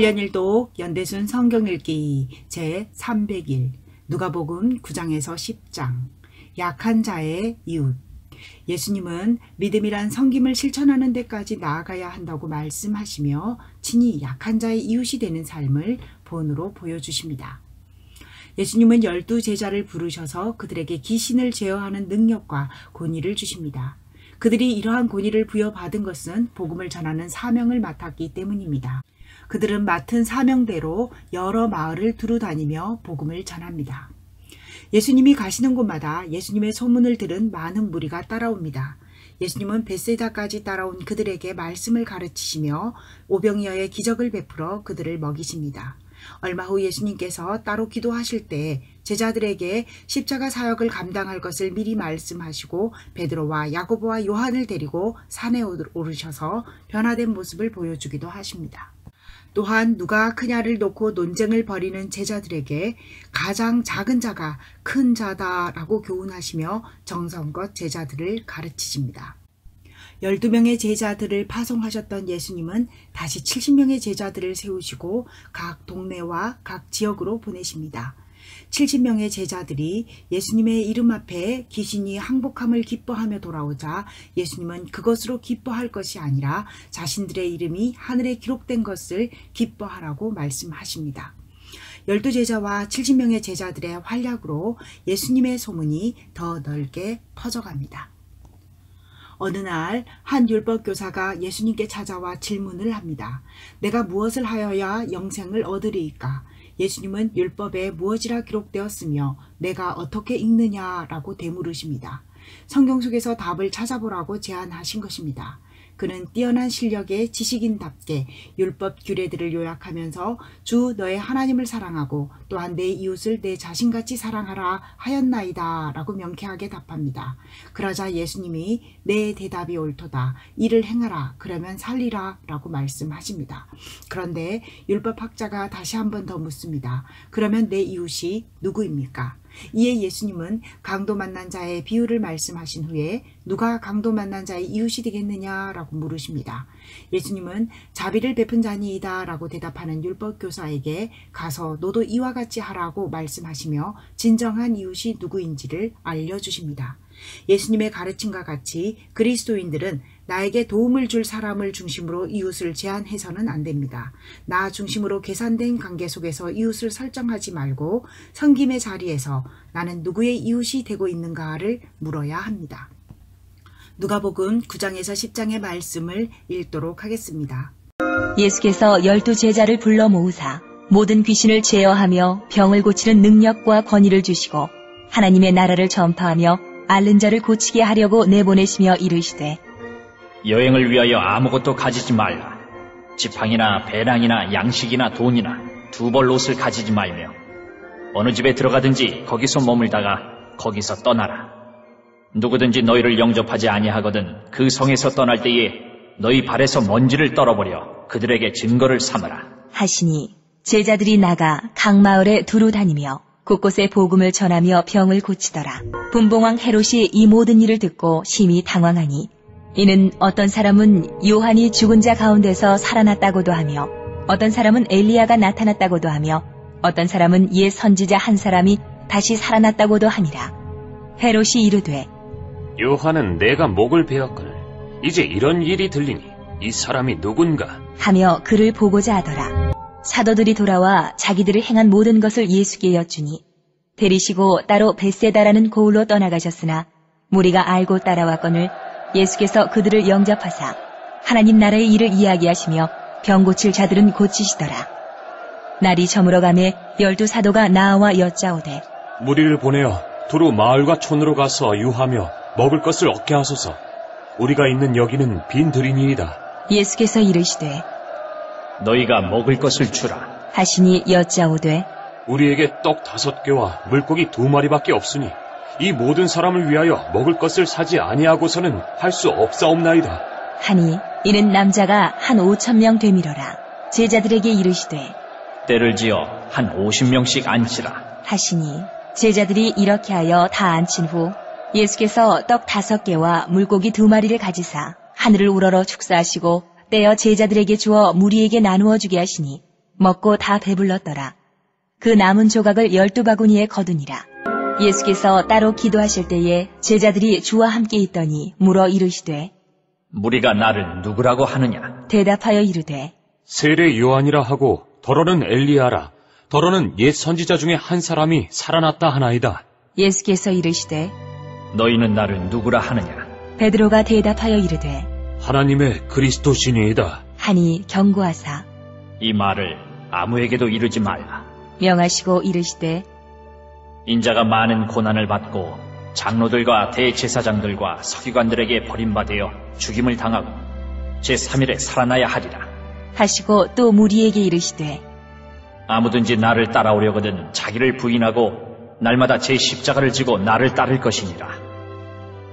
1년 1독 연대순 성경읽기 제300일 누가복음 9장에서 10장 약한 자의 이웃. 예수님은 믿음이란 섬김을 실천하는 데까지 나아가야 한다고 말씀하시며 친히 약한 자의 이웃이 되는 삶을 본으로 보여주십니다. 예수님은 12제자를 부르셔서 그들에게 귀신을 제어하는 능력과 권위를 주십니다. 그들이 이러한 권위를 부여받은 것은 복음을 전하는 사명을 맡았기 때문입니다. 그들은 맡은 사명대로 여러 마을을 두루다니며 복음을 전합니다. 예수님이 가시는 곳마다 예수님의 소문을 들은 많은 무리가 따라옵니다. 예수님은 벳세다까지 따라온 그들에게 말씀을 가르치시며 오병이어의 기적을 베풀어 그들을 먹이십니다. 얼마 후 예수님께서 따로 기도하실 때 제자들에게 십자가 사역을 감당할 것을 미리 말씀하시고 베드로와 야고보와 요한을 데리고 산에 오르셔서 변화된 모습을 보여주기도 하십니다. 또한 누가 크냐를 놓고 논쟁을 벌이는 제자들에게 가장 작은 자가 큰 자다라고 교훈하시며 정성껏 제자들을 가르치십니다. 12명의 제자들을 파송하셨던 예수님은 다시 70명의 제자들을 세우시고 각 동네와 각 지역으로 보내십니다. 70명의 제자들이 예수님의 이름 앞에 귀신이 항복함을 기뻐하며 돌아오자 예수님은 그것으로 기뻐할 것이 아니라 자신들의 이름이 하늘에 기록된 것을 기뻐하라고 말씀하십니다. 12제자와 70명의 제자들의 활약으로 예수님의 소문이 더 넓게 퍼져갑니다. 어느 날 한 율법교사가 예수님께 찾아와 질문을 합니다. 내가 무엇을 하여야 영생을 얻으리이까? 예수님은 율법에 무엇이라 기록되었으며 내가 어떻게 읽느냐라고 되물으십니다. 성경 속에서 답을 찾아보라고 제안하신 것입니다. 그는 뛰어난 실력의 지식인답게 율법 규례들을 요약하면서 주 너의 하나님을 사랑하고 또한 내 이웃을 내 자신같이 사랑하라 하였나이다 라고 명쾌하게 답합니다. 그러자 예수님이 내 대답이 옳도다. 이를 행하라. 그러면 살리라 라고 말씀하십니다. 그런데 율법학자가 다시 한 번 더 묻습니다. 그러면 내 이웃이 누구입니까? 이에 예수님은 강도 만난 자의 비유를 말씀하신 후에 누가 강도 만난 자의 이웃이 되겠느냐라고 물으십니다. 예수님은 자비를 베푼 자니이다 라고 대답하는 율법교사에게 가서 너도 이와 같이 하라고 말씀하시며 진정한 이웃이 누구인지를 알려주십니다. 예수님의 가르침과 같이 그리스도인들은 나에게 도움을 줄 사람을 중심으로 이웃을 제한해서는 안 됩니다. 나 중심으로 계산된 관계 속에서 이웃을 설정하지 말고 섬김의 자리에서 나는 누구의 이웃이 되고 있는가를 물어야 합니다. 누가복음 9장에서 10장의 말씀을 읽도록 하겠습니다. 예수께서 12제자를 불러 모으사 모든 귀신을 제어하며 병을 고치는 능력과 권위를 주시고 하나님의 나라를 전파하며 앓는 자를 고치게 하려고 내보내시며 이르시되 여행을 위하여 아무것도 가지지 말라. 지팡이나 배낭이나 양식이나 돈이나 두 벌 옷을 가지지 말며 어느 집에 들어가든지 거기서 머물다가 거기서 떠나라. 누구든지 너희를 영접하지 아니하거든 그 성에서 떠날 때에 너희 발에서 먼지를 떨어버려 그들에게 증거를 삼으라 하시니 제자들이 나가 각 마을에 두루 다니며 곳곳에 복음을 전하며 병을 고치더라. 분봉왕 헤롯이 이 모든 일을 듣고 심히 당황하니 이는 어떤 사람은 요한이 죽은 자 가운데서 살아났다고도 하며 어떤 사람은 엘리야가 나타났다고도 하며 어떤 사람은 옛 선지자 한 사람이 다시 살아났다고도 하니라. 헤롯이 이르되 요한은 내가 목을 베었거늘 이제 이런 일이 들리니 이 사람이 누군가 하며 그를 보고자 하더라. 사도들이 돌아와 자기들이 행한 모든 것을 예수께 여쭈니 데리시고 따로 벳세다라는 고을로 떠나가셨으나 무리가 알고 따라왔거늘 예수께서 그들을 영접하사 하나님 나라의 일을 이야기하시며 병 고칠 자들은 고치시더라. 날이 저물어가매 12사도가 나와 여짜오되 무리를 보내어 두루 마을과 촌으로 가서 유하며 먹을 것을 얻게 하소서. 우리가 있는 여기는 빈 들이니이다. 예수께서 이르시되 너희가 먹을 것을 주라 하시니 여짜오되 우리에게 떡 5개와 물고기 2마리밖에 없으니 이 모든 사람을 위하여 먹을 것을 사지 아니하고서는 할 수 없사옵나이다. 하니 이는 남자가 한 5,000명 되밀어라. 제자들에게 이르시되 때를 지어 한 50명씩 앉히라 하시니 제자들이 이렇게 하여 다 앉힌 후 예수께서 떡 5개와 물고기 2마리를 가지사 하늘을 우러러 축사하시고 떼어 제자들에게 주어 무리에게 나누어 주게 하시니 먹고 다 배불렀더라. 그 남은 조각을 12바구니에 거두니라. 예수께서 따로 기도하실 때에 제자들이 주와 함께 있더니 물어 이르시되 무리가 나를 누구라고 하느냐? 대답하여 이르되 세례 요한이라 하고 더러는 엘리야라 더러는 옛 선지자 중에 한 사람이 살아났다 하나이다. 예수께서 이르시되 너희는 나를 누구라 하느냐? 베드로가 대답하여 이르되 하나님의 그리스도시니이다. 하니 경고하사 이 말을 아무에게도 이르지 말라. 명하시고 이르시되 인자가 많은 고난을 받고 장로들과 대제사장들과 서기관들에게 버림받아 죽임을 당하고 제3일에 살아나야 하리라. 하시고 또 무리에게 이르시되 아무든지 나를 따라오려거든 자기를 부인하고 날마다 제 십자가를 지고 나를 따를 것이니라.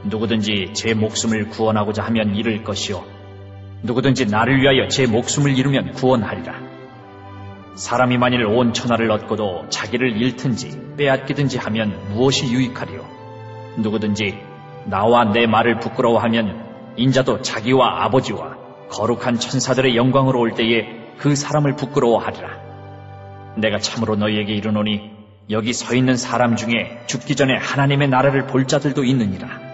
누구든지 제 목숨을 구원하고자 하면 잃을 것이요 누구든지 나를 위하여 제 목숨을 잃으면 구원하리라. 사람이 만일 온 천하를 얻고도 자기를 잃든지 빼앗기든지 하면 무엇이 유익하리요? 누구든지 나와 내 말을 부끄러워하면 인자도 자기와 아버지와 거룩한 천사들의 영광으로 올 때에 그 사람을 부끄러워하리라. 내가 참으로 너희에게 이르노니 여기 서 있는 사람 중에 죽기 전에 하나님의 나라를 볼 자들도 있느니라.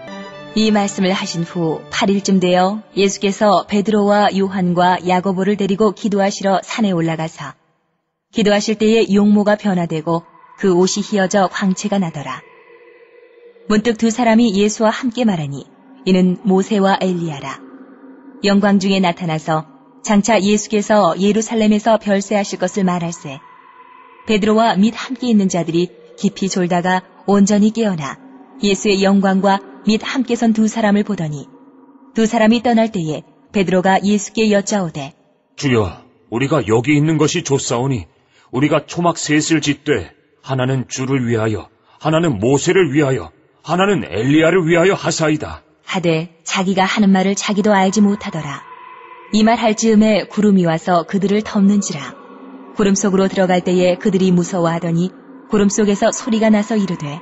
이 말씀을 하신 후 8일쯤 되어 예수께서 베드로와 요한과 야고보를 데리고 기도하시러 산에 올라가사 기도하실 때에 용모가 변화되고 그 옷이 휘어져 광채가 나더라. 문득 두 사람이 예수와 함께 말하니 이는 모세와 엘리야라. 영광 중에 나타나서 장차 예수께서 예루살렘에서 별세하실 것을 말할세. 베드로와 및 함께 있는 자들이 깊이 졸다가 온전히 깨어나 예수의 영광과 및 함께 선 두 사람을 보더니 두 사람이 떠날 때에 베드로가 예수께 여짜오되 주여, 우리가 여기 있는 것이 좋사오니 우리가 초막 셋을 짓되 하나는 주를 위하여 하나는 모세를 위하여 하나는 엘리야를 위하여 하사이다. 하되 자기가 하는 말을 자기도 알지 못하더라. 이 말 할 즈음에 구름이 와서 그들을 덮는지라. 구름 속으로 들어갈 때에 그들이 무서워하더니 구름 속에서 소리가 나서 이르되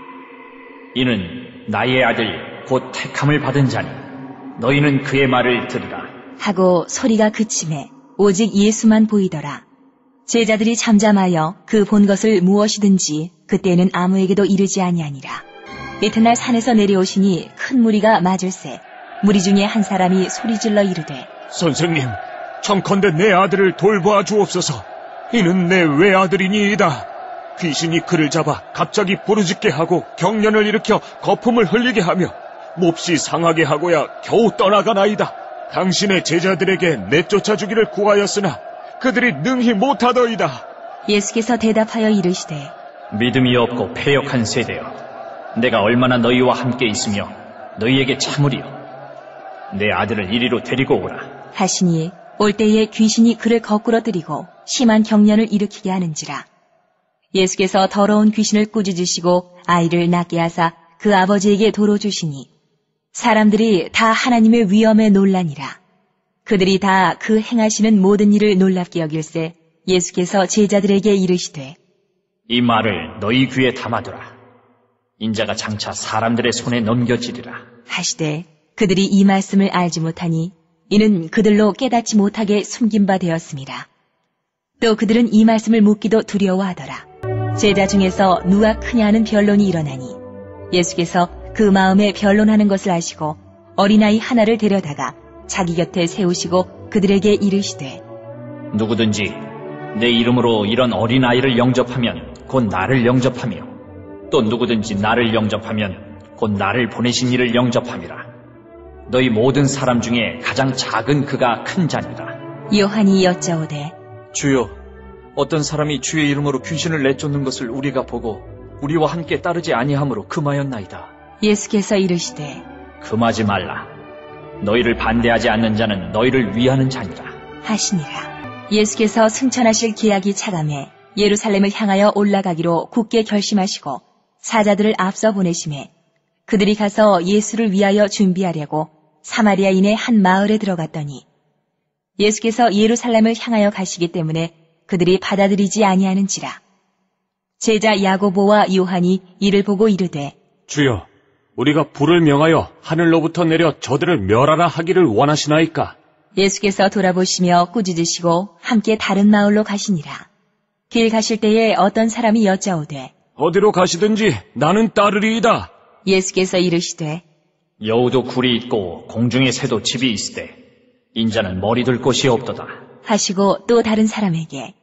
이는 나의 아들 곧 택함을 받은 자니 너희는 그의 말을 들으라. 하고 소리가 그치매 오직 예수만 보이더라. 제자들이 잠잠하여 그 본 것을 무엇이든지 그때는 아무에게도 이르지 아니하니라. 이튿날 산에서 내려오시니 큰 무리가 맞을세. 무리 중에 한 사람이 소리질러 이르되 선생님, 청컨대 내 아들을 돌보아 주옵소서. 이는 내 외아들이니이다. 귀신이 그를 잡아 갑자기 부르짖게 하고 경련을 일으켜 거품을 흘리게 하며 몹시 상하게 하고야 겨우 떠나가나이다. 당신의 제자들에게 내쫓아 주기를 구하였으나 그들이 능히 못하더이다. 예수께서 대답하여 이르시되 믿음이 없고 패역한 세대여, 내가 얼마나 너희와 함께 있으며 너희에게 참으리요. 내 아들을 이리로 데리고 오라. 하시니 올 때에 귀신이 그를 거꾸러뜨리고 심한 경련을 일으키게 하는지라. 예수께서 더러운 귀신을 꾸짖으시고 아이를 낫게 하사 그 아버지에게 도로 주시니 사람들이 다 하나님의 위엄에 놀라니라. 그들이 다 그 행하시는 모든 일을 놀랍게 여길세 예수께서 제자들에게 이르시되 이 말을 너희 귀에 담아두라. 인자가 장차 사람들의 손에 넘겨지리라. 하시되 그들이 이 말씀을 알지 못하니 이는 그들로 깨닫지 못하게 숨긴 바 되었습니다. 또 그들은 이 말씀을 묻기도 두려워하더라. 제자 중에서 누가 크냐 하는 변론이 일어나니 예수께서 그 마음에 변론하는 것을 아시고 어린아이 하나를 데려다가 자기 곁에 세우시고 그들에게 이르시되 누구든지 내 이름으로 이런 어린아이를 영접하면 곧 나를 영접하며 또 누구든지 나를 영접하면 곧 나를 보내신 이를 영접함이라. 너희 모든 사람 중에 가장 작은 그가 큰 자니라. 요한이 여짜오되 주여, 어떤 사람이 주의 이름으로 귀신을 내쫓는 것을 우리가 보고 우리와 함께 따르지 아니함으로 금하였나이다. 예수께서 이르시되 금하지 말라. 너희를 반대하지 않는 자는 너희를 위하는 자니라. 하시니라. 예수께서 승천하실 기약이 차감해 예루살렘을 향하여 올라가기로 굳게 결심하시고 사자들을 앞서 보내심에 그들이 가서 예수를 위하여 준비하려고 사마리아인의 한 마을에 들어갔더니 예수께서 예루살렘을 향하여 가시기 때문에 그들이 받아들이지 아니하는지라. 제자 야고보와 요한이 이를 보고 이르되 주여, 우리가 불을 명하여 하늘로부터 내려 저들을 멸하라 하기를 원하시나이까? 예수께서 돌아보시며 꾸짖으시고 함께 다른 마을로 가시니라. 길 가실 때에 어떤 사람이 여짜오되 어디로 가시든지 나는 따르리이다. 예수께서 이르시되 여우도 굴이 있고 공중의 새도 집이 있으되 인자는 머리 둘 곳이 없도다. 하시고 또 다른 사람에게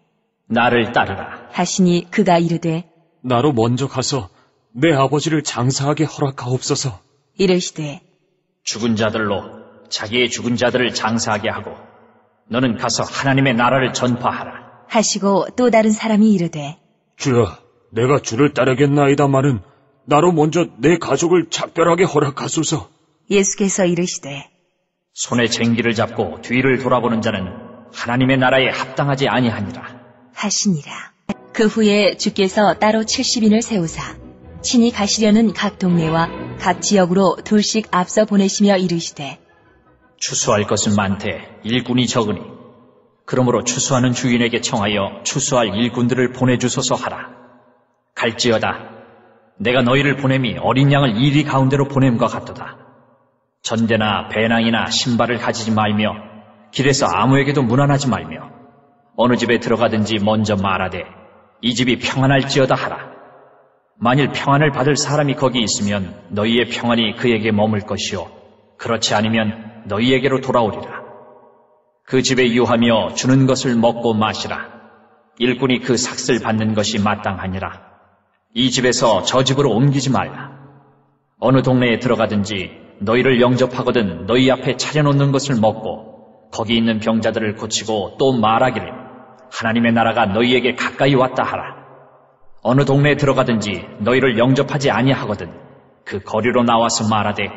나를 따르라. 하시니 그가 이르되 나로 먼저 가서 내 아버지를 장사하게 허락하옵소서. 이르시되 죽은 자들로 자기의 죽은 자들을 장사하게 하고 너는 가서 하나님의 나라를 전파하라. 하시고 또 다른 사람이 이르되 주여, 내가 주를 따르겠나이다마는 나로 먼저 내 가족을 작별하게 허락하소서. 예수께서 이르시되 손에 쟁기를 잡고 뒤를 돌아보는 자는 하나님의 나라에 합당하지 아니하니라. 하시니라. 그 후에 주께서 따로 70인을 세우사 친히 가시려는 각 동네와 각 지역으로 둘씩 앞서 보내시며 이르시되 추수할 것은 많되 일꾼이 적으니 그러므로 추수하는 주인에게 청하여 추수할 일꾼들을 보내주소서 하라. 갈지어다 내가 너희를 보냄이 어린 양을 이리 가운데로 보냄과 같도다. 전대나 배낭이나 신발을 가지지 말며 길에서 아무에게도 문안하지 말며 어느 집에 들어가든지 먼저 말하되 이 집이 평안할지어다 하라. 만일 평안을 받을 사람이 거기 있으면 너희의 평안이 그에게 머물 것이요 그렇지 않으면 너희에게로 돌아오리라. 그 집에 유하며 주는 것을 먹고 마시라. 일꾼이 그 삭슬 받는 것이 마땅하니라. 이 집에서 저 집으로 옮기지 말라. 어느 동네에 들어가든지 너희를 영접하거든 너희 앞에 차려놓는 것을 먹고 거기 있는 병자들을 고치고 또 말하기를 하나님의 나라가 너희에게 가까이 왔다 하라. 어느 동네에 들어가든지 너희를 영접하지 아니하거든 그 거리로 나와서 말하되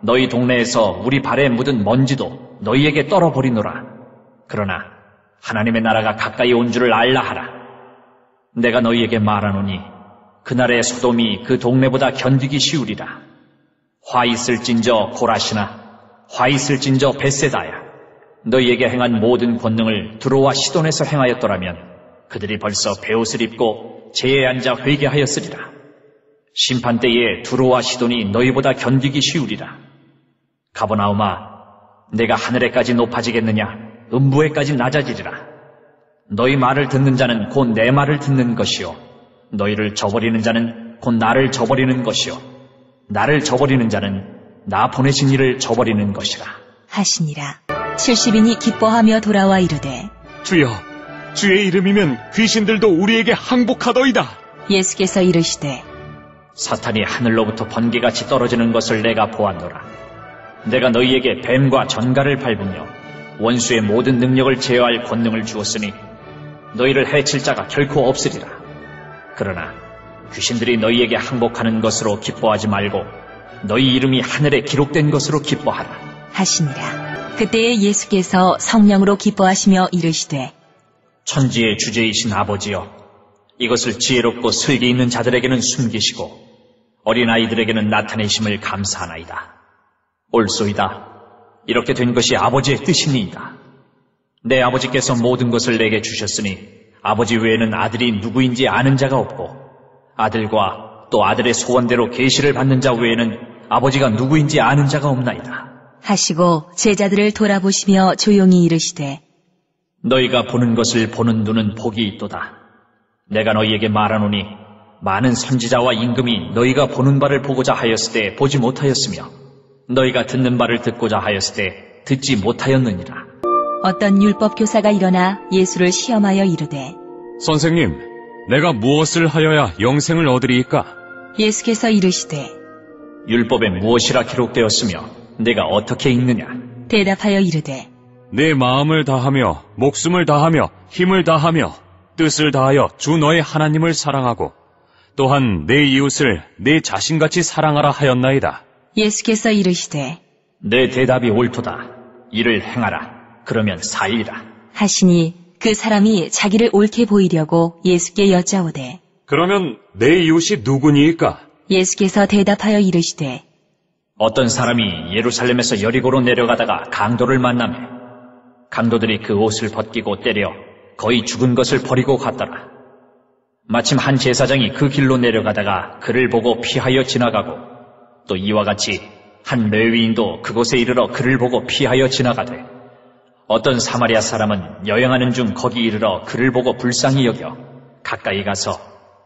너희 동네에서 우리 발에 묻은 먼지도 너희에게 떨어버리노라. 그러나 하나님의 나라가 가까이 온 줄을 알라 하라. 내가 너희에게 말하노니 그날의 소돔이 그 동네보다 견디기 쉬우리라. 화 있을진저 고라시나 화 있을진저 벳세다야. 너희에게 행한 모든 권능을 두로와 시돈에서 행하였더라면 그들이 벌써 베옷을 입고 제에 앉아 회개하였으리라. 심판 때에 두로와 시돈이 너희보다 견디기 쉬우리라. 가버나움아, 내가 하늘에까지 높아지겠느냐? 음부에까지 낮아지리라. 너희 말을 듣는 자는 곧 내 말을 듣는 것이요 너희를 저버리는 자는 곧 나를 저버리는 것이요 나를 저버리는 자는 나 보내신 이를 저버리는 것이라. 하시니라. 70인이 기뻐하며 돌아와 이르되 주여, 주의 이름이면 귀신들도 우리에게 항복하더이다. 예수께서 이르시되 사탄이 하늘로부터 번개같이 떨어지는 것을 내가 보았노라. 내가 너희에게 뱀과 전갈을 밟으며 원수의 모든 능력을 제어할 권능을 주었으니 너희를 해칠 자가 결코 없으리라. 그러나 귀신들이 너희에게 항복하는 것으로 기뻐하지 말고 너희 이름이 하늘에 기록된 것으로 기뻐하라. 하시니라. 그때에 예수께서 성령으로 기뻐하시며 이르시되 천지의 주제이신 아버지여, 이것을 지혜롭고 슬기 있는 자들에게는 숨기시고 어린아이들에게는 나타내심을 감사하나이다. 옳소이다. 이렇게 된 것이 아버지의 뜻이니이다. 내 아버지께서 모든 것을 내게 주셨으니 아버지 외에는 아들이 누구인지 아는 자가 없고 아들과 또 아들의 소원대로 계시를 받는 자 외에는 아버지가 누구인지 아는 자가 없나이다. 하시고 제자들을 돌아보시며 조용히 이르시되 너희가 보는 것을 보는 눈은 복이 있도다. 내가 너희에게 말하노니 많은 선지자와 임금이 너희가 보는 바를 보고자 하였을 때 보지 못하였으며 너희가 듣는 바를 듣고자 하였을 때 듣지 못하였느니라. 어떤 율법 교사가 일어나 예수를 시험하여 이르되 선생님, 내가 무엇을 하여야 영생을 얻으리이까? 예수께서 이르시되 율법에 무엇이라 기록되었으며 내가 어떻게 읽느냐? 대답하여 이르되 내 마음을 다하며 목숨을 다하며 힘을 다하며 뜻을 다하여 주 너의 하나님을 사랑하고 또한 내 이웃을 내 자신같이 사랑하라 하였나이다. 예수께서 이르시되 내 대답이 옳도다. 이를 행하라. 그러면 살리라. 하시니 그 사람이 자기를 옳게 보이려고 예수께 여짜오되 그러면 내 이웃이 누구니이까? 예수께서 대답하여 이르시되 어떤 사람이 예루살렘에서 여리고로 내려가다가 강도를 만나매 강도들이 그 옷을 벗기고 때려 거의 죽은 것을 버리고 갔더라. 마침 한 제사장이 그 길로 내려가다가 그를 보고 피하여 지나가고 또 이와 같이 한 레위인도 그곳에 이르러 그를 보고 피하여 지나가되 어떤 사마리아 사람은 여행하는 중 거기 이르러 그를 보고 불쌍히 여겨 가까이 가서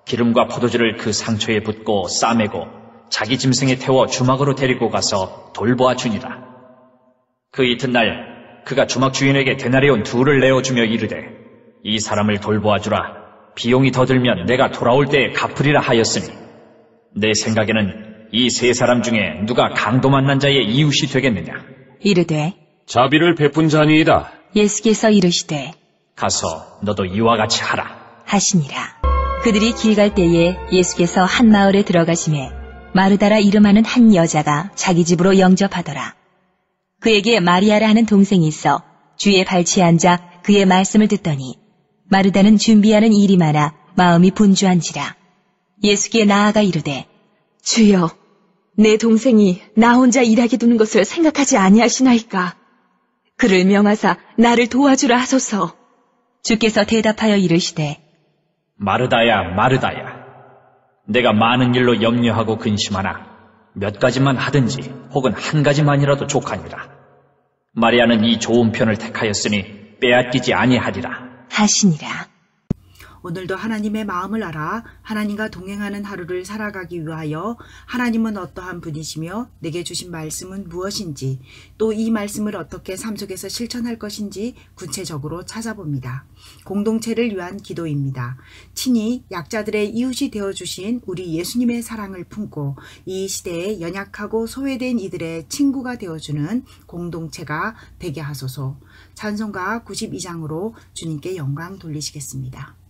기름과 포도주를 그 상처에 붓고 싸매고 자기 짐승에 태워 주막으로 데리고 가서 돌보아 주니라. 그 이튿날 그가 주막 주인에게 데나리온 2를 내어주며 이르되 이 사람을 돌보아 주라. 비용이 더 들면 내가 돌아올 때에 갚으리라 하였으니 내 생각에는 이 3사람 중에 누가 강도 만난 자의 이웃이 되겠느냐. 이르되 자비를 베푼 자니이다. 예수께서 이르시되 가서 너도 이와 같이 하라. 하시니라. 그들이 길 갈 때에 예수께서 한 마을에 들어가심에 마르다라 이름하는 한 여자가 자기 집으로 영접하더라. 그에게 마리아라 하는 동생이 있어 주의 발치에 앉아 그의 말씀을 듣더니 마르다는 준비하는 일이 많아 마음이 분주한지라. 예수께 나아가 이르되 주여, 내 동생이 나 혼자 일하게 두는 것을 생각하지 아니하시나이까? 그를 명하사 나를 도와주라 하소서. 주께서 대답하여 이르시되 마르다야, 마르다야. 내가 많은 일로 염려하고 근심하나 몇 가지만 하든지 혹은 한 가지만이라도 족하니라. 마리아는 이 좋은 편을 택하였으니 빼앗기지 아니하리라. 하시니라. 오늘도 하나님의 마음을 알아 하나님과 동행하는 하루를 살아가기 위하여 하나님은 어떠한 분이시며 내게 주신 말씀은 무엇인지 또 이 말씀을 어떻게 삶 속에서 실천할 것인지 구체적으로 찾아봅니다. 공동체를 위한 기도입니다. 친히 약자들의 이웃이 되어주신 우리 예수님의 사랑을 품고 이 시대에 연약하고 소외된 이들의 친구가 되어주는 공동체가 되게 하소서. 찬송가 92장으로 주님께 영광 돌리시겠습니다.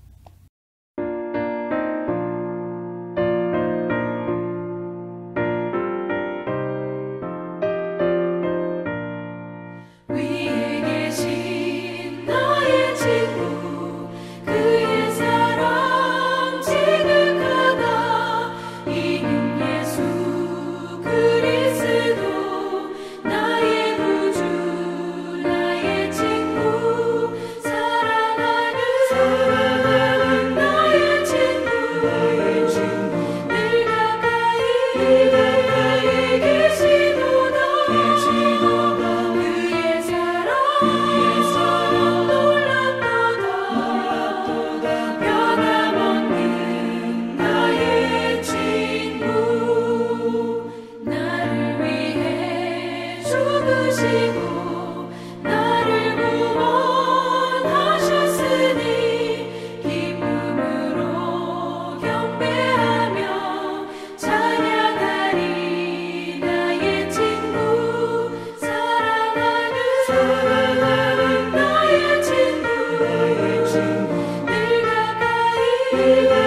늘 가까이